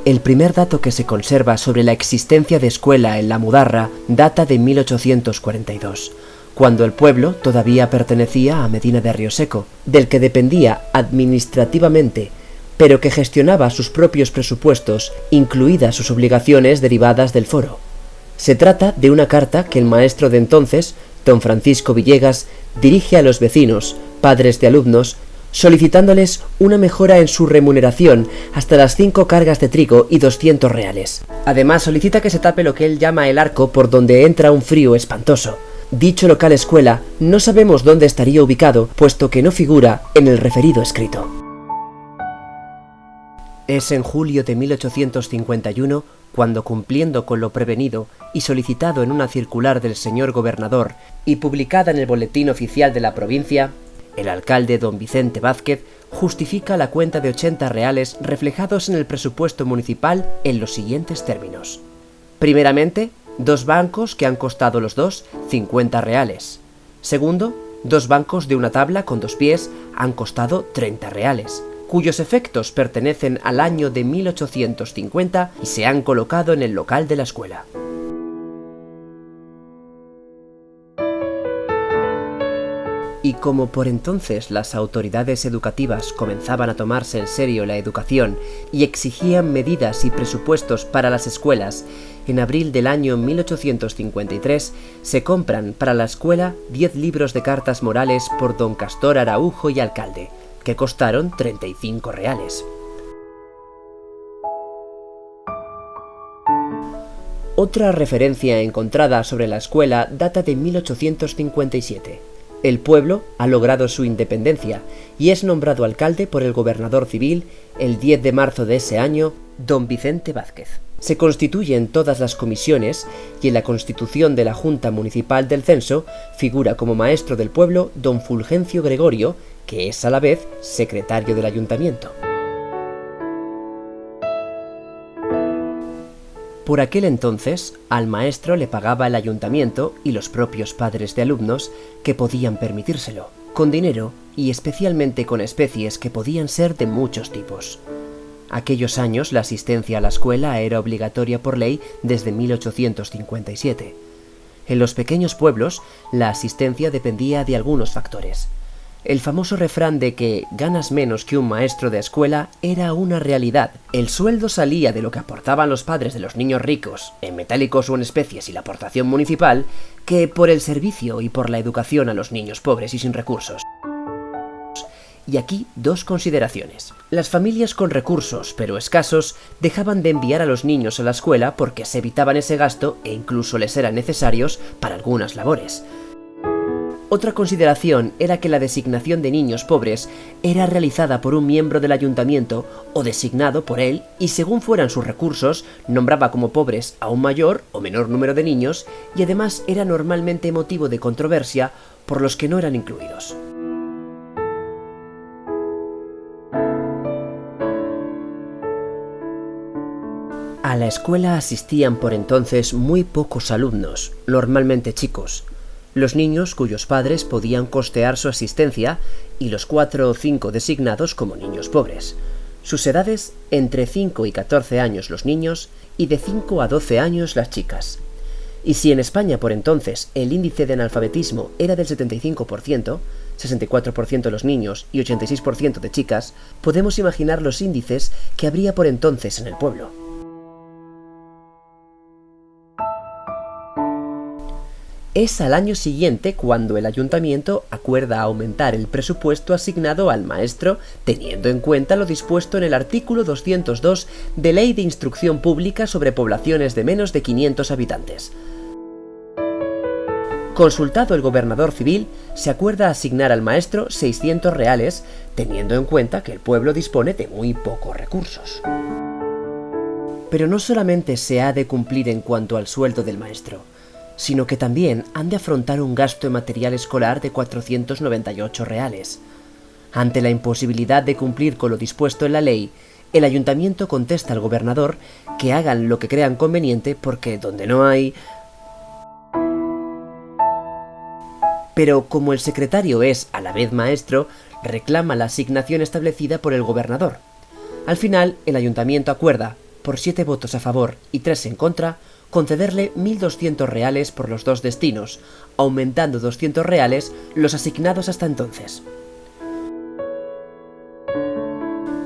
El primer dato que se conserva sobre la existencia de escuela en La Mudarra data de 1842, cuando el pueblo todavía pertenecía a Medina de Rioseco, del que dependía administrativamente, pero que gestionaba sus propios presupuestos, incluidas sus obligaciones derivadas del foro. Se trata de una carta que el maestro de entonces, don Francisco Villegas, dirige a los vecinos, padres de alumnos, solicitándoles una mejora en su remuneración hasta las 5 cargas de trigo y 200 reales. Además, solicita que se tape lo que él llama el arco por donde entra un frío espantoso. Dicho local escuela no sabemos dónde estaría ubicado, puesto que no figura en el referido escrito. Es en julio de 1851 cuando, cumpliendo con lo prevenido y solicitado en una circular del señor gobernador y publicada en el Boletín Oficial de la provincia, el alcalde don Vicente Vázquez justifica la cuenta de 80 reales reflejados en el presupuesto municipal en los siguientes términos. Primeramente, 2 bancos que han costado los dos 50 reales. Segundo, 2 bancos de una tabla con 2 pies han costado 30 reales, cuyos efectos pertenecen al año de 1850 y se han colocado en el local de la escuela. Y como por entonces las autoridades educativas comenzaban a tomarse en serio la educación y exigían medidas y presupuestos para las escuelas, en abril del año 1853 se compran para la escuela 10 libros de cartas morales por don Castor Araujo y alcalde, que costaron 35 reales. Otra referencia encontrada sobre la escuela data de 1857. El pueblo ha logrado su independencia y es nombrado alcalde por el gobernador civil el 10 de marzo de ese año, don Vicente Vázquez. Se constituyen todas las comisiones y en la constitución de la Junta Municipal del Censo figura como maestro del pueblo don Fulgencio Gregorio, que es a la vez secretario del ayuntamiento. Por aquel entonces, al maestro le pagaba el ayuntamiento y los propios padres de alumnos que podían permitírselo, con dinero y especialmente con especies que podían ser de muchos tipos. Aquellos años la asistencia a la escuela era obligatoria por ley desde 1857. En los pequeños pueblos, la asistencia dependía de algunos factores. El famoso refrán de que ganas menos que un maestro de escuela era una realidad. El sueldo salía de lo que aportaban los padres de los niños ricos, en metálicos o en especies y la aportación municipal, que por el servicio y por la educación a los niños pobres y sin recursos. Y aquí 2 consideraciones. Las familias con recursos, pero escasos, dejaban de enviar a los niños a la escuela porque se evitaban ese gasto e incluso les eran necesarios para algunas labores. Otra consideración era que la designación de niños pobres era realizada por un miembro del ayuntamiento o designado por él y según fueran sus recursos nombraba como pobres a un mayor o menor número de niños y además era normalmente motivo de controversia por los que no eran incluidos. A la escuela asistían por entonces muy pocos alumnos, normalmente chicos. Los niños cuyos padres podían costear su asistencia y los 4 o 5 designados como niños pobres. Sus edades entre 5 y 14 años los niños y de 5 a 12 años las chicas. Y si en España por entonces el índice de analfabetismo era del 75%, 64% de los niños y 86% de chicas, podemos imaginar los índices que habría por entonces en el pueblo. Es al año siguiente cuando el ayuntamiento acuerda aumentar el presupuesto asignado al maestro teniendo en cuenta lo dispuesto en el artículo 202 de Ley de Instrucción Pública sobre poblaciones de menos de 500 habitantes. Consultado el gobernador civil, se acuerda asignar al maestro 600 reales, teniendo en cuenta que el pueblo dispone de muy pocos recursos. Pero no solamente se ha de cumplir en cuanto al sueldo del maestro, sino que también han de afrontar un gasto en material escolar de 498 reales. Ante la imposibilidad de cumplir con lo dispuesto en la ley, el ayuntamiento contesta al gobernador que hagan lo que crean conveniente porque donde no hay... Pero como el secretario es a la vez maestro, reclama la asignación establecida por el gobernador. Al final, el ayuntamiento acuerda, por 7 votos a favor y 3 en contra, concederle 1.200 reales por los 2 destinos, aumentando 200 reales los asignados hasta entonces.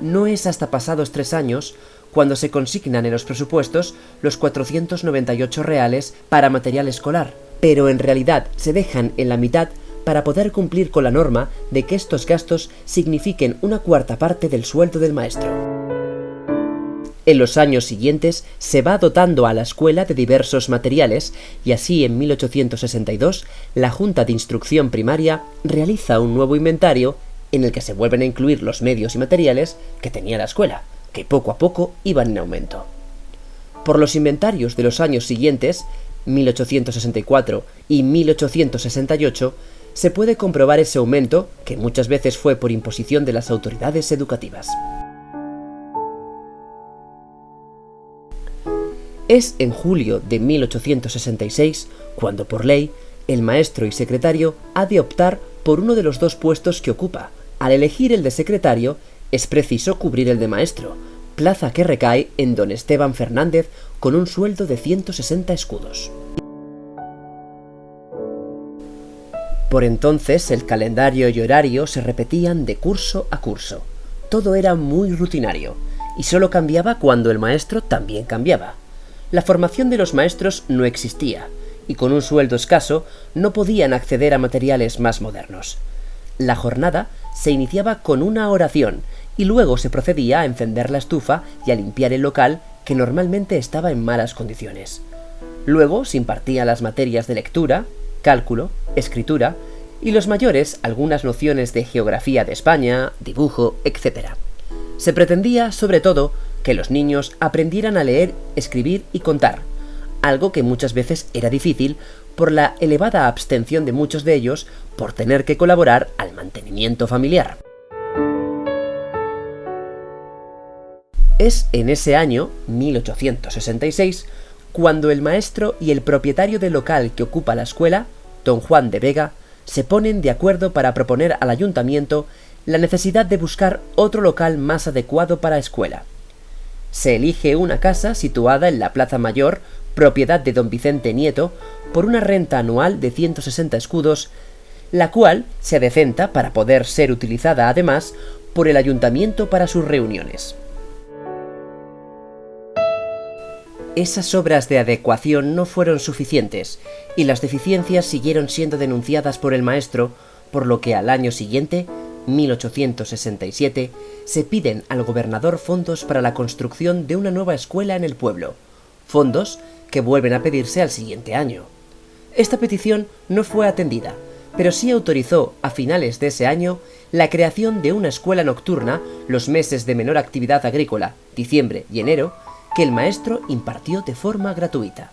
No es hasta pasados 3 años cuando se consignan en los presupuestos los 498 reales para material escolar, pero en realidad se dejan en la mitad para poder cumplir con la norma de que estos gastos signifiquen una cuarta parte del sueldo del maestro. En los años siguientes se va dotando a la escuela de diversos materiales y así en 1862 la Junta de Instrucción Primaria realiza un nuevo inventario en el que se vuelven a incluir los medios y materiales que tenía la escuela, que poco a poco iban en aumento. Por los inventarios de los años siguientes, 1864 y 1868, se puede comprobar ese aumento, que muchas veces fue por imposición de las autoridades educativas. Es en julio de 1866 cuando, por ley, el maestro y secretario ha de optar por uno de los 2 puestos que ocupa. Al elegir el de secretario, es preciso cubrir el de maestro, plaza que recae en don Esteban Fernández con un sueldo de 160 escudos. Por entonces el calendario y horario se repetían de curso a curso. Todo era muy rutinario, y solo cambiaba cuando el maestro también cambiaba. La formación de los maestros no existía, y con un sueldo escaso no podían acceder a materiales más modernos. La jornada se iniciaba con una oración, y luego se procedía a encender la estufa y a limpiar el local, que normalmente estaba en malas condiciones. Luego se impartían las materias de lectura, cálculo, escritura, y los mayores algunas nociones de geografía de España, dibujo, etc. Se pretendía, sobre todo, que los niños aprendieran a leer, escribir y contar, algo que muchas veces era difícil por la elevada abstención de muchos de ellos por tener que colaborar al mantenimiento familiar. Es en ese año, 1866, cuando el maestro y el propietario del local que ocupa la escuela, don Juan de Vega, se ponen de acuerdo para proponer al ayuntamiento la necesidad de buscar otro local más adecuado para la escuela. Se elige una casa situada en la Plaza Mayor, propiedad de don Vicente Nieto, por una renta anual de 160 escudos, la cual se adecenta para poder ser utilizada además por el ayuntamiento para sus reuniones. Esas obras de adecuación no fueron suficientes y las deficiencias siguieron siendo denunciadas por el maestro, por lo que al año siguiente, 1867, se piden al gobernador fondos para la construcción de una nueva escuela en el pueblo, fondos que vuelven a pedirse al siguiente año. Esta petición no fue atendida, pero sí autorizó a finales de ese año la creación de una escuela nocturna los meses de menor actividad agrícola, diciembre y enero, que el maestro impartió de forma gratuita.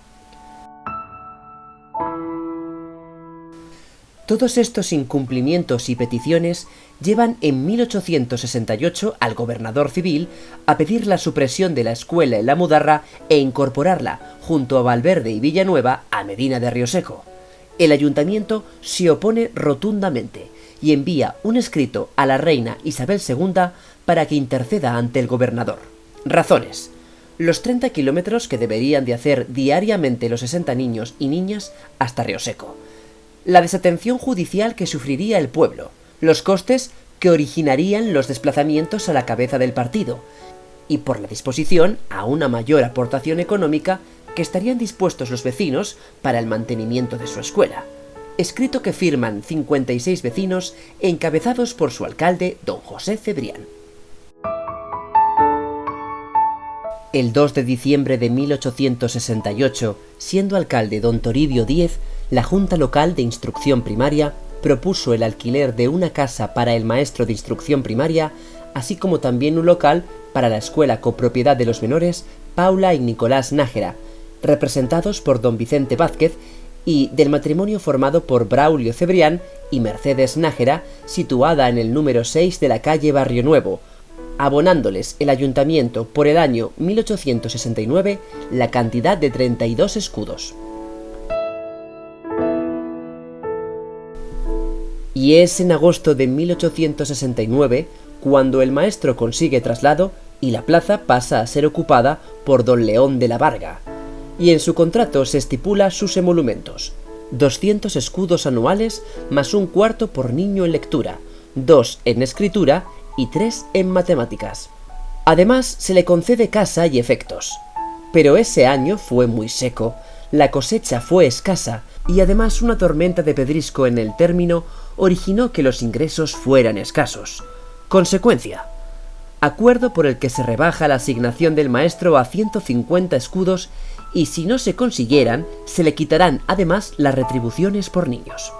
Todos estos incumplimientos y peticiones llevan en 1868 al gobernador civil a pedir la supresión de la escuela en La Mudarra e incorporarla, junto a Valverde y Villanueva, a Medina de Rioseco. El ayuntamiento se opone rotundamente y envía un escrito a la reina Isabel II para que interceda ante el gobernador. Razones: los 30 kilómetros que deberían de hacer diariamente los 60 niños y niñas hasta Rioseco, la desatención judicial que sufriría el pueblo, los costes que originarían los desplazamientos a la cabeza del partido, y por la disposición a una mayor aportación económica que estarían dispuestos los vecinos para el mantenimiento de su escuela. Escrito que firman 56 vecinos encabezados por su alcalde, don José Cebrián. El 2 de diciembre de 1868, siendo alcalde don Toribio Díez, la Junta Local de Instrucción Primaria propuso el alquiler de una casa para el maestro de instrucción primaria, así como también un local para la escuela copropiedad de los menores Paula y Nicolás Nájera, representados por don Vicente Vázquez, y del matrimonio formado por Braulio Cebrián y Mercedes Nájera, situada en el número 6 de la calle Barrio Nuevo, abonándoles el ayuntamiento por el año 1869 la cantidad de 32 escudos. Y es en agosto de 1869 cuando el maestro consigue traslado y la plaza pasa a ser ocupada por don León de la Varga, y en su contrato se estipula sus emolumentos: 200 escudos anuales más un cuarto por niño en lectura, 2 en escritura y 3 en matemáticas. Además, se le concede casa y efectos. Pero ese año fue muy seco, la cosecha fue escasa y además una tormenta de pedrisco en el término originó que los ingresos fueran escasos. Consecuencia: acuerdo por el que se rebaja la asignación del maestro a 150 escudos y si no se consiguieran, se le quitarán además las retribuciones por niños.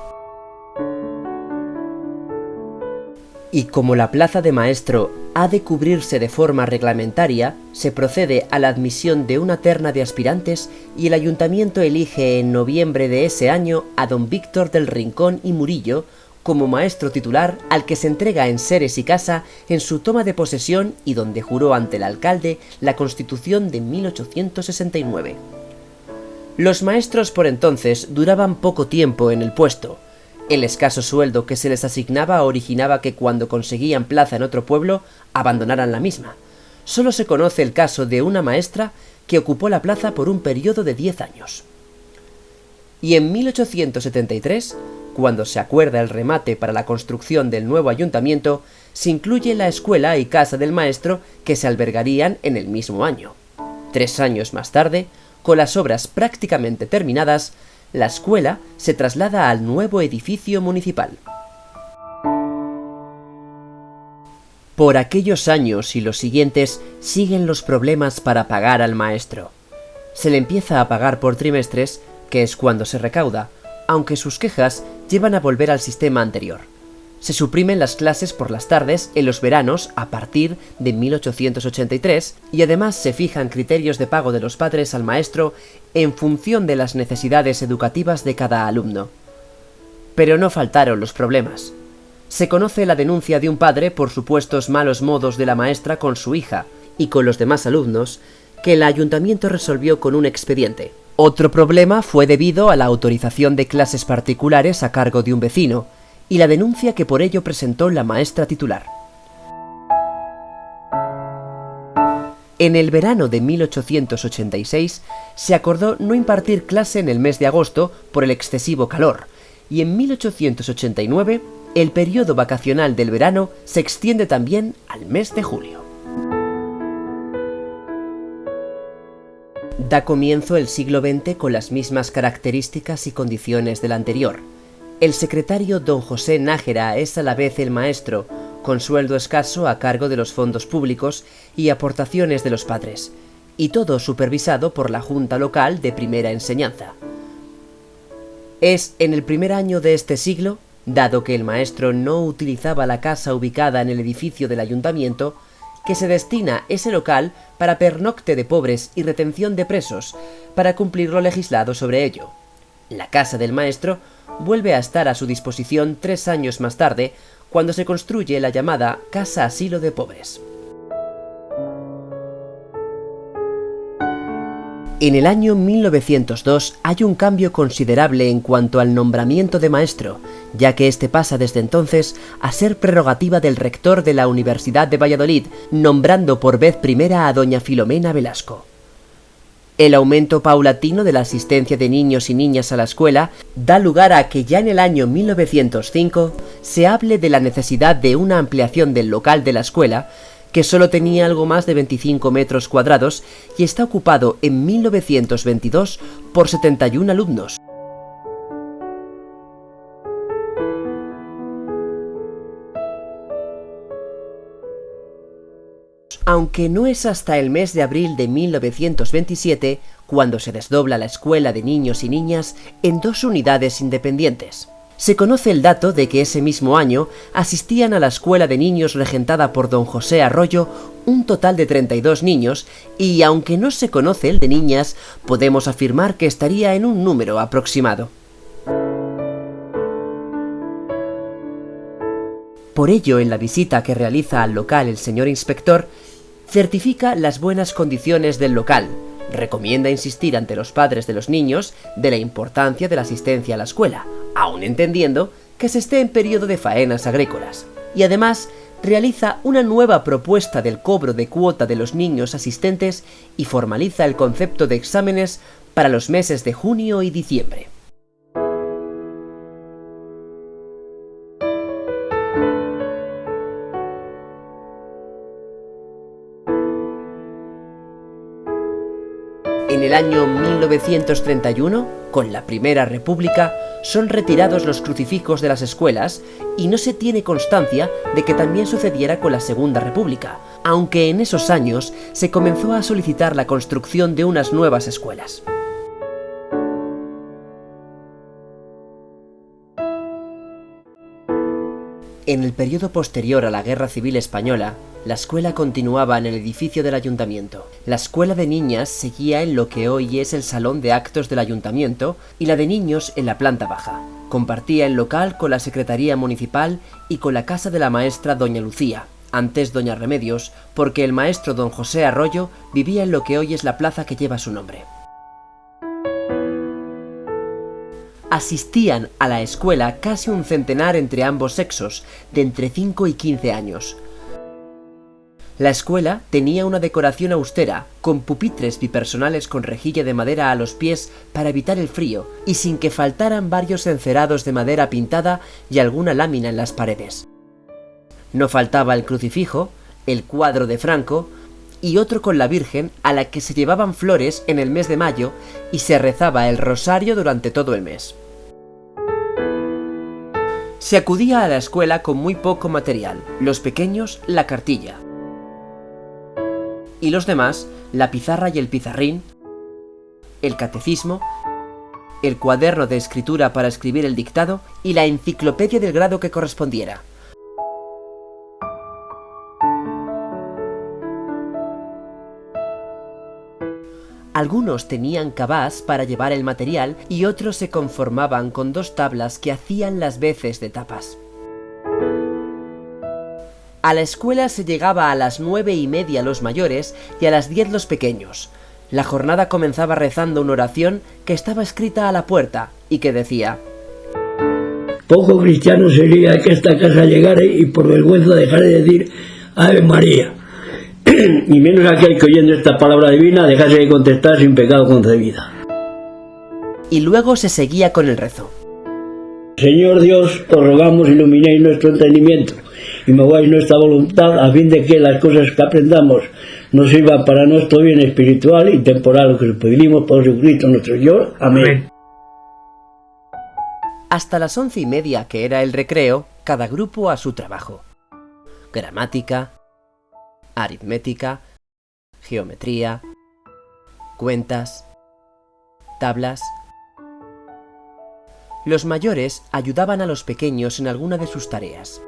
Y como la plaza de maestro ha de cubrirse de forma reglamentaria, se procede a la admisión de una terna de aspirantes y el ayuntamiento elige en noviembre de ese año a don Víctor del Rincón y Murillo como maestro titular, al que se entrega enseres y casa en su toma de posesión y donde juró ante el alcalde la Constitución de 1869. Los maestros por entonces duraban poco tiempo en el puesto. El escaso sueldo que se les asignaba originaba que cuando conseguían plaza en otro pueblo, abandonaran la misma. Solo se conoce el caso de una maestra que ocupó la plaza por un periodo de 10 años. Y en 1873, cuando se acuerda el remate para la construcción del nuevo ayuntamiento, se incluye la escuela y casa del maestro que se albergarían en el mismo año. 3 años más tarde, con las obras prácticamente terminadas, la escuela se traslada al nuevo edificio municipal. Por aquellos años y los siguientes siguen los problemas para pagar al maestro. Se le empieza a pagar por trimestres, que es cuando se recauda, aunque sus quejas llevan a volver al sistema anterior. Se suprimen las clases por las tardes en los veranos a partir de 1883 y además se fijan criterios de pago de los padres al maestro en función de las necesidades educativas de cada alumno. Pero no faltaron los problemas. Se conoce la denuncia de un padre por supuestos malos modos de la maestra con su hija y con los demás alumnos, que el ayuntamiento resolvió con un expediente. Otro problema fue debido a la autorización de clases particulares a cargo de un vecino, y la denuncia que por ello presentó la maestra titular. En el verano de 1886 se acordó no impartir clase en el mes de agosto por el excesivo calor, y en 1889 el periodo vacacional del verano se extiende también al mes de julio. Da comienzo el siglo XX con las mismas características y condiciones del anterior. El secretario don José Nájera es a la vez el maestro, con sueldo escaso a cargo de los fondos públicos y aportaciones de los padres, y todo supervisado por la Junta Local de Primera Enseñanza. Es en el primer año de este siglo, dado que el maestro no utilizaba la casa ubicada en el edificio del ayuntamiento, que se destina ese local para pernocte de pobres y retención de presos, para cumplir lo legislado sobre ello. La casa del maestro vuelve a estar a su disposición 3 años más tarde, cuando se construye la llamada Casa Asilo de Pobres. En el año 1902 hay un cambio considerable en cuanto al nombramiento de maestro, ya que este pasa desde entonces a ser prerrogativa del rector de la Universidad de Valladolid, nombrando por vez primera a doña Filomena Velasco. El aumento paulatino de la asistencia de niños y niñas a la escuela da lugar a que ya en el año 1905 se hable de la necesidad de una ampliación del local de la escuela, que solo tenía algo más de 25 metros cuadrados y está ocupado en 1922 por 71 alumnos. Aunque no es hasta el mes de abril de 1927 cuando se desdobla la escuela de niños y niñas en 2 unidades independientes. Se conoce el dato de que ese mismo año asistían a la escuela de niños regentada por don José Arroyo un total de 32 niños y, aunque no se conoce el de niñas, podemos afirmar que estaría en un número aproximado. Por ello, en la visita que realiza al local el señor inspector, certifica las buenas condiciones del local, recomienda insistir ante los padres de los niños de la importancia de la asistencia a la escuela, aun entendiendo que se esté en periodo de faenas agrícolas, y además realiza una nueva propuesta del cobro de cuota de los niños asistentes y formaliza el concepto de exámenes para los meses de junio y diciembre. En el año 1931, con la Primera República, son retirados los crucifijos de las escuelas y no se tiene constancia de que también sucediera con la Segunda República, aunque en esos años se comenzó a solicitar la construcción de unas nuevas escuelas. En el periodo posterior a la Guerra Civil Española, la escuela continuaba en el edificio del ayuntamiento. La escuela de niñas seguía en lo que hoy es el salón de actos del ayuntamiento y la de niños en la planta baja. Compartía el local con la Secretaría Municipal y con la casa de la maestra Doña Lucía, antes Doña Remedios, porque el maestro don José Arroyo vivía en lo que hoy es la plaza que lleva su nombre. Asistían a la escuela casi un centenar entre ambos sexos, de entre 5 y 15 años. La escuela tenía una decoración austera, con pupitres bipersonales con rejilla de madera a los pies para evitar el frío, y sin que faltaran varios encerados de madera pintada y alguna lámina en las paredes. No faltaba el crucifijo, el cuadro de Franco y otro con la Virgen, a la que se llevaban flores en el mes de mayo y se rezaba el rosario durante todo el mes. Se acudía a la escuela con muy poco material, los pequeños la cartilla y los demás la pizarra y el pizarrín, el catecismo, el cuaderno de escritura para escribir el dictado y la enciclopedia del grado que correspondiera. Algunos tenían cabás para llevar el material y otros se conformaban con 2 tablas que hacían las veces de tapas. A la escuela se llegaba a las 9:30 los mayores y a las 10 los pequeños. La jornada comenzaba rezando una oración que estaba escrita a la puerta y que decía: Poco cristiano sería que esta casa llegare y por vergüenza dejare de decir Ave María. Y menos aquel que oyendo esta palabra divina dejase de contestar sin pecado concebida. Y luego se seguía con el rezo. Señor Dios, os rogamos iluminéis nuestro entendimiento y mováis nuestra voluntad a fin de que las cosas que aprendamos nos sirvan para nuestro bien espiritual y temporal, lo que os pedimos por Jesucristo nuestro Señor. Amén. Hasta las 11:30, que era el recreo, cada grupo a su trabajo. Gramática, aritmética, geometría, cuentas, tablas. Los mayores ayudaban a los pequeños en alguna de sus tareas.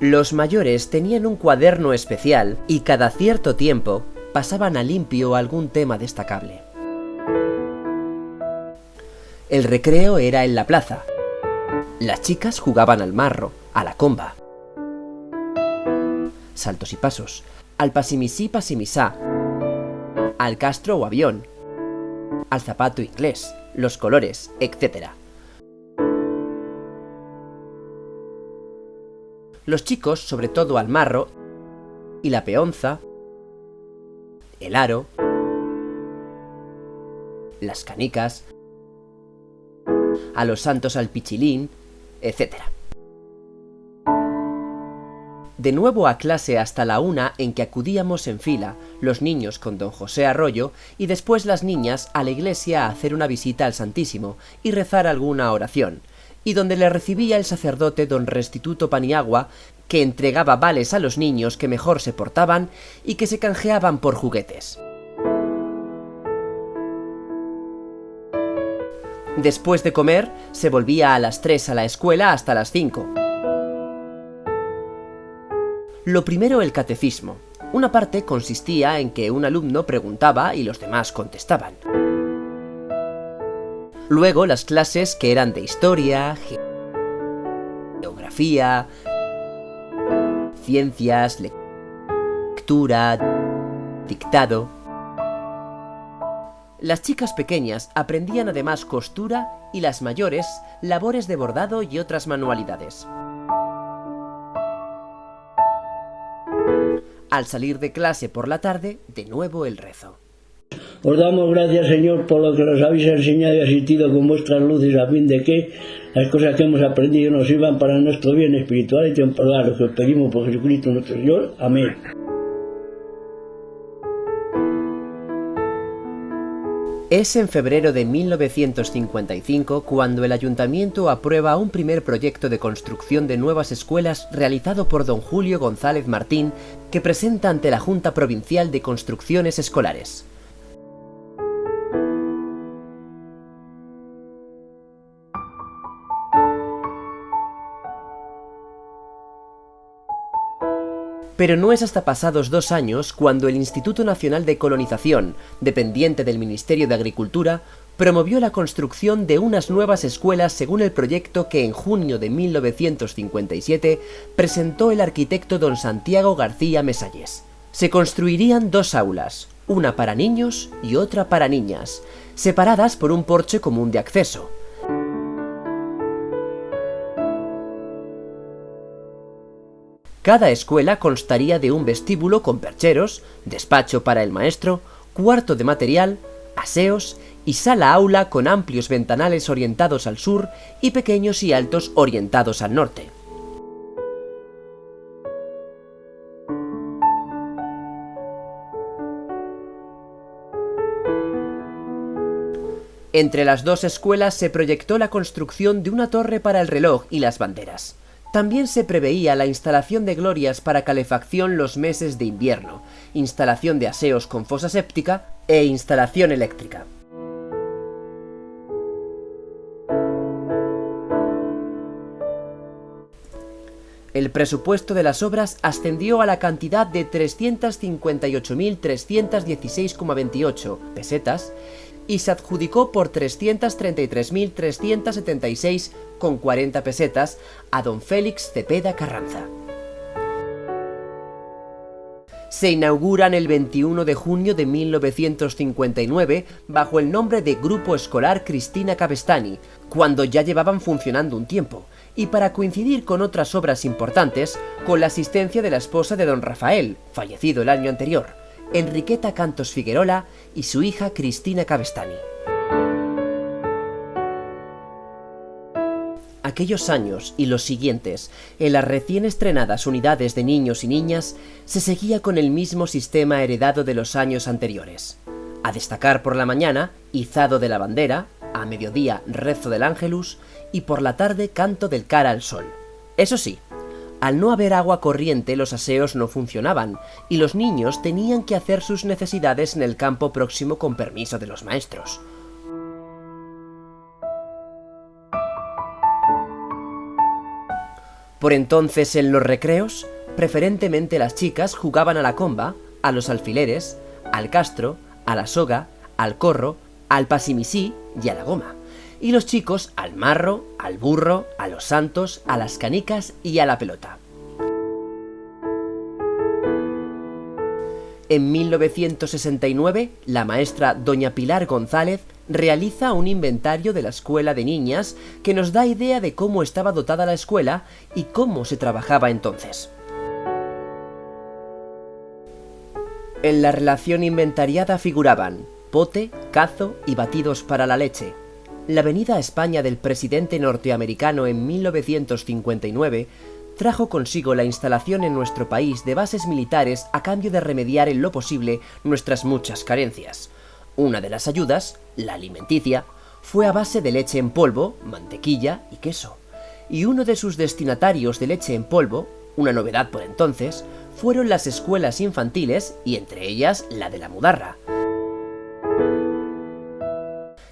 Los mayores tenían un cuaderno especial y cada cierto tiempo pasaban a limpio algún tema destacable. El recreo era en la plaza. Las chicas jugaban al marro, a la comba, saltos y pasos, al pasimisí pasimisá, al castro o avión, al zapato inglés, los colores, etc. Los chicos, sobre todo al marro y la peonza, el aro, las canicas, a los santos al pichilín, etc. De nuevo a clase hasta la 1, en que acudíamos en fila, los niños con don José Arroyo y después las niñas a la iglesia a hacer una visita al Santísimo y rezar alguna oración, y donde le recibía el sacerdote don Restituto Paniagua, que entregaba vales a los niños que mejor se portaban y que se canjeaban por juguetes. Después de comer, se volvía a las 3 a la escuela hasta las 5. Lo primero, el catecismo. Una parte consistía en que un alumno preguntaba y los demás contestaban. Luego las clases, que eran de historia, geografía, ciencias, lectura, dictado. Las chicas pequeñas aprendían además costura y las mayores labores de bordado y otras manualidades. Al salir de clase por la tarde, de nuevo el rezo. Os damos gracias, Señor, por lo que nos habéis enseñado y asistido con vuestras luces, a fin de que las cosas que hemos aprendido nos sirvan para nuestro bien espiritual y temporal, lo que os pedimos por Jesucristo nuestro Señor. Amén. Es en febrero de 1955 cuando el ayuntamiento aprueba un primer proyecto de construcción de nuevas escuelas realizado por don Julio González Martín, que presenta ante la Junta Provincial de Construcciones Escolares. Pero no es hasta pasados 2 años cuando el Instituto Nacional de Colonización, dependiente del Ministerio de Agricultura, promovió la construcción de unas nuevas escuelas según el proyecto que en junio de 1957 presentó el arquitecto don Santiago García Mesalles. Se construirían 2 aulas, una para niños y otra para niñas, separadas por un porche común de acceso. Cada escuela constaría de un vestíbulo con percheros, despacho para el maestro, cuarto de material, aseos y sala-aula con amplios ventanales orientados al sur y pequeños y altos orientados al norte. Entre las 2 escuelas se proyectó la construcción de una torre para el reloj y las banderas. También se preveía la instalación de glorias para calefacción los meses de invierno, instalación de aseos con fosa séptica e instalación eléctrica. El presupuesto de las obras ascendió a la cantidad de 358.316,28 pesetas y se adjudicó por 333.376,40 pesetas a don Félix Cepeda Carranza. Se inauguran el 21 de junio de 1959 bajo el nombre de Grupo Escolar Cristina Cabestany, cuando ya llevaban funcionando un tiempo, y para coincidir con otras obras importantes, con la asistencia de la esposa de don Rafael, fallecido el año anterior, Enriqueta Cantos Figuerola, y su hija Cristina Cabestany. Aquellos años y los siguientes, en las recién estrenadas unidades de niños y niñas, se seguía con el mismo sistema heredado de los años anteriores. A destacar por la mañana, izado de la bandera, a mediodía rezo del Ángelus y por la tarde canto del Cara al Sol. Eso sí, al no haber agua corriente los aseos no funcionaban y los niños tenían que hacer sus necesidades en el campo próximo con permiso de los maestros. Por entonces en los recreos, preferentemente las chicas jugaban a la comba, a los alfileres, al castro, a la soga, al corro, al pasimisí y a la goma, y los chicos al marro, al burro, a los santos, a las canicas y a la pelota. En 1969, la maestra doña Pilar González realiza un inventario de la escuela de niñas que nos da idea de cómo estaba dotada la escuela y cómo se trabajaba entonces. En la relación inventariada figuraban pote, cazo y batidos para la leche. La venida a España del presidente norteamericano en 1959 trajo consigo la instalación en nuestro país de bases militares a cambio de remediar en lo posible nuestras muchas carencias. Una de las ayudas, la alimenticia, fue a base de leche en polvo, mantequilla y queso, y uno de sus destinatarios de leche en polvo, una novedad por entonces, fueron las escuelas infantiles y entre ellas la de la Mudarra.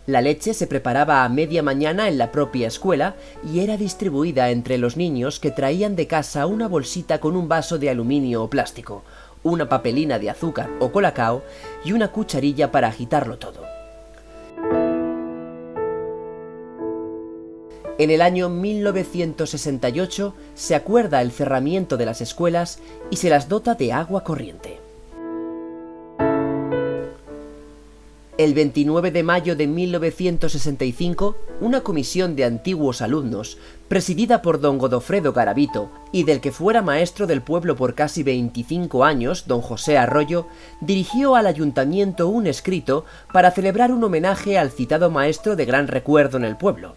La leche se preparaba a media mañana en la propia escuela y era distribuida entre los niños que traían de casa una bolsita con un vaso de aluminio o plástico, una papelina de azúcar o colacao y una cucharilla para agitarlo todo. En el año 1968 se acuerda el cerramiento de las escuelas y se las dota de agua corriente. El 29 de mayo de 1965, una comisión de antiguos alumnos, presidida por don Godofredo Garavito y del que fuera maestro del pueblo por casi 25 años, don José Arroyo, dirigió al ayuntamiento un escrito para celebrar un homenaje al citado maestro de gran recuerdo en el pueblo.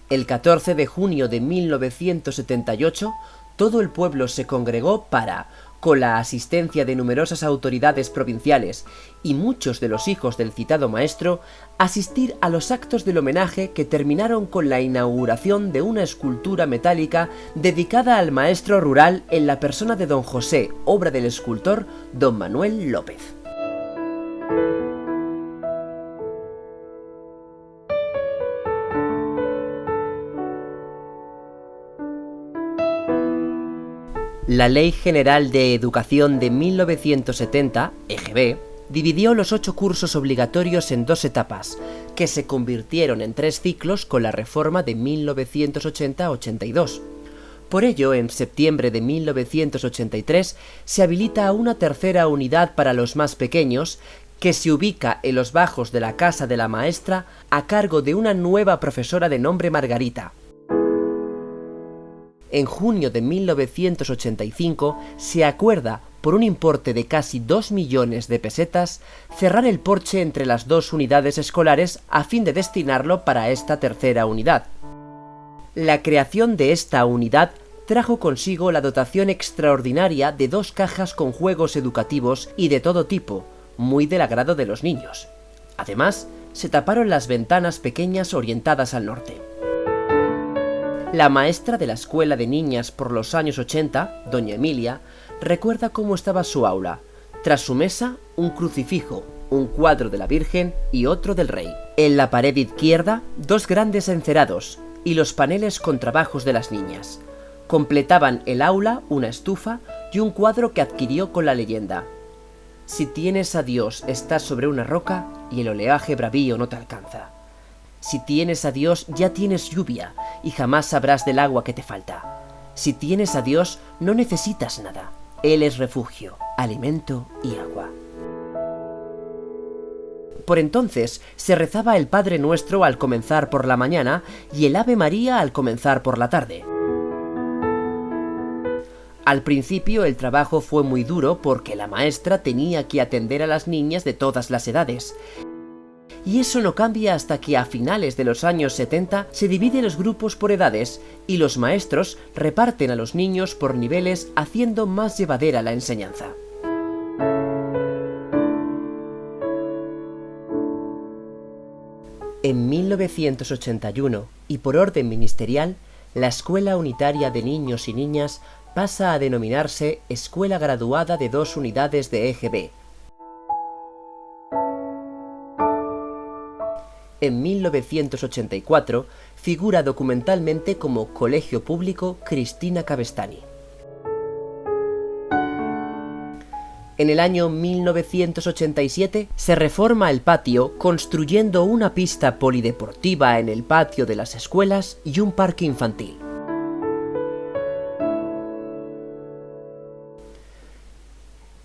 El 14 de junio de 1978, todo el pueblo se congregó para, con la asistencia de numerosas autoridades provinciales y muchos de los hijos del citado maestro, asistir a los actos del homenaje que terminaron con la inauguración de una escultura metálica dedicada al maestro rural en la persona de don José, obra del escultor don Manuel López. La Ley General de Educación de 1970, EGB, dividió los 8 cursos obligatorios en 2 etapas, que se convirtieron en 3 ciclos con la reforma de 1980-82. Por ello, en septiembre de 1983 se habilita una tercera unidad para los más pequeños, que se ubica en los bajos de la casa de la maestra a cargo de una nueva profesora de nombre Margarita. En junio de 1985 se acuerda, por un importe de casi 2 millones de pesetas, cerrar el porche entre las 2 unidades escolares a fin de destinarlo para esta tercera unidad. La creación de esta unidad trajo consigo la dotación extraordinaria de 2 cajas con juegos educativos y de todo tipo, muy del agrado de los niños. Además, se taparon las ventanas pequeñas orientadas al norte. La maestra de la escuela de niñas por los años 80, doña Emilia, recuerda cómo estaba su aula. Tras su mesa, un crucifijo, un cuadro de la Virgen y otro del Rey. En la pared izquierda, 2 grandes encerados y los paneles con trabajos de las niñas. Completaban el aula una estufa y un cuadro que adquirió con la leyenda: si tienes a Dios estás sobre una roca y el oleaje bravío no te alcanza. Si tienes a Dios ya tienes lluvia y jamás sabrás del agua que te falta. Si tienes a Dios no necesitas nada. Él es refugio, alimento y agua. Por entonces se rezaba el Padre Nuestro al comenzar por la mañana y el Ave María al comenzar por la tarde. Al principio el trabajo fue muy duro porque la maestra tenía que atender a las niñas de todas las edades. Y eso no cambia hasta que a finales de los años 70 se dividen los grupos por edades y los maestros reparten a los niños por niveles, haciendo más llevadera la enseñanza. En 1981, y por orden ministerial, la Escuela Unitaria de Niños y Niñas pasa a denominarse Escuela Graduada de 2 Unidades de EGB. En 1984 figura documentalmente como Colegio Público Cristina Cabestany. En el año 1987 se reforma el patio construyendo una pista polideportiva en el patio de las escuelas y un parque infantil.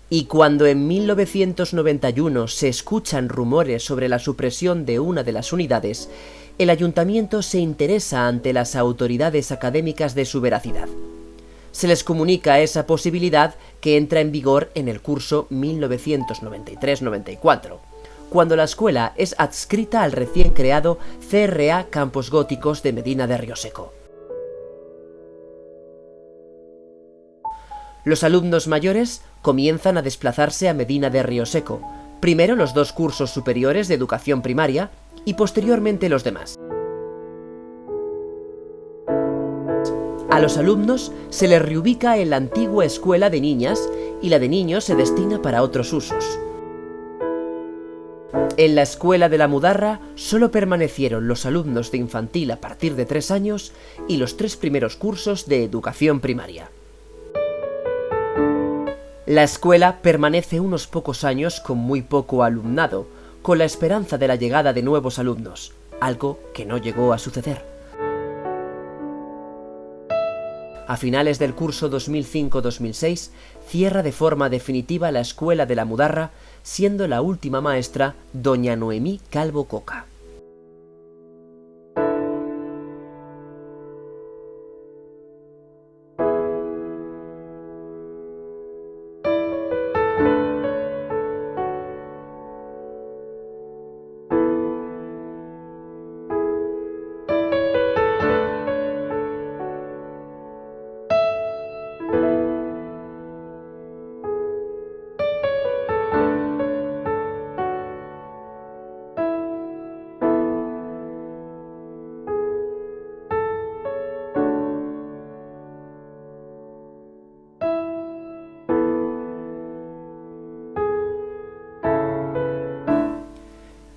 Y cuando en 1991 se escuchan rumores sobre la supresión de una de las unidades, el ayuntamiento se interesa ante las autoridades académicas de su veracidad. Se les comunica esa posibilidad que entra en vigor en el curso 1993-94, cuando la escuela es adscrita al recién creado CRA Campos Góticos de Medina de Rioseco. Los alumnos mayores comienzan a desplazarse a Medina de Rioseco, primero los 2 cursos superiores de educación primaria y posteriormente los demás. A los alumnos se les reubica en la antigua escuela de niñas y la de niños se destina para otros usos. En la escuela de la Mudarra solo permanecieron los alumnos de infantil a partir de 3 años y los 3 primeros cursos de educación primaria. La escuela permanece unos pocos años con muy poco alumnado, con la esperanza de la llegada de nuevos alumnos, algo que no llegó a suceder. A finales del curso 2005-2006 cierra de forma definitiva la escuela de la Mudarra, siendo la última maestra doña Noemí Calvo Coca.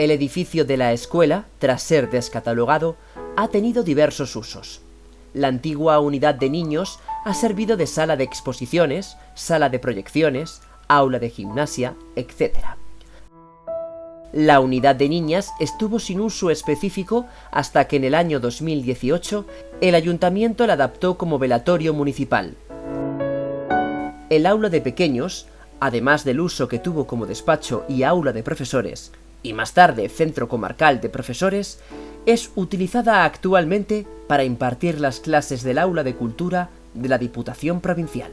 El edificio de la escuela, tras ser descatalogado, ha tenido diversos usos. La antigua unidad de niños ha servido de sala de exposiciones, sala de proyecciones, aula de gimnasia, etc. La unidad de niñas estuvo sin uso específico hasta que en el año 2018 el ayuntamiento la adaptó como velatorio municipal. El aula de pequeños, además del uso que tuvo como despacho y aula de profesores, y más tarde Centro Comarcal de Profesores, es utilizada actualmente para impartir las clases del Aula de Cultura de la Diputación Provincial.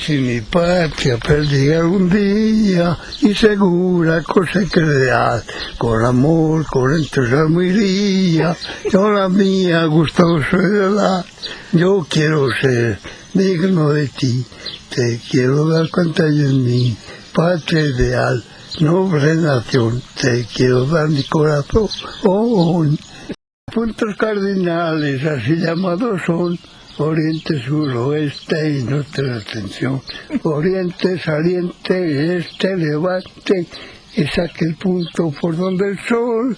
Si mi patria perdiera algún día, y segura cosa que crear, con amor, con entusiasmo iría, yo la mía gustoso de dar. Yo quiero ser digno de ti, te quiero dar cuenta de mí, patria ideal, noble nación, te quiero dar mi corazón. Puntos cardinales, así llamados son: oriente, sur, oeste y norte de extensión. Oriente, saliente, este, levante, es aquel punto por donde el sol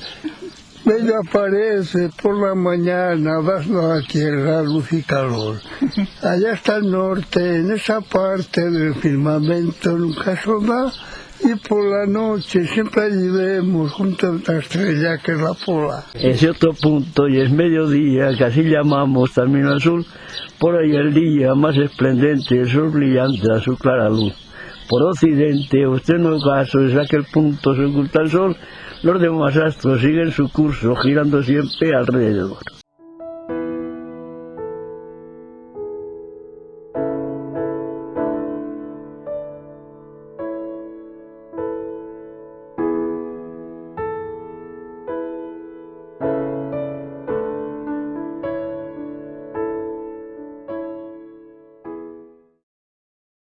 bello aparece por la mañana, dando a la tierra luz y calor. Allá está el norte, en esa parte del firmamento nunca asoma, y por la noche siempre allí vemos junto a una estrella que es la polar. Ese otro punto y es mediodía, que así llamamos también al sur, por ahí el día más esplendente, el sol brillante a su clara luz. Por occidente, usted no caso, es aquel punto se oculta el sol, los demás astros siguen su curso, girando siempre alrededor.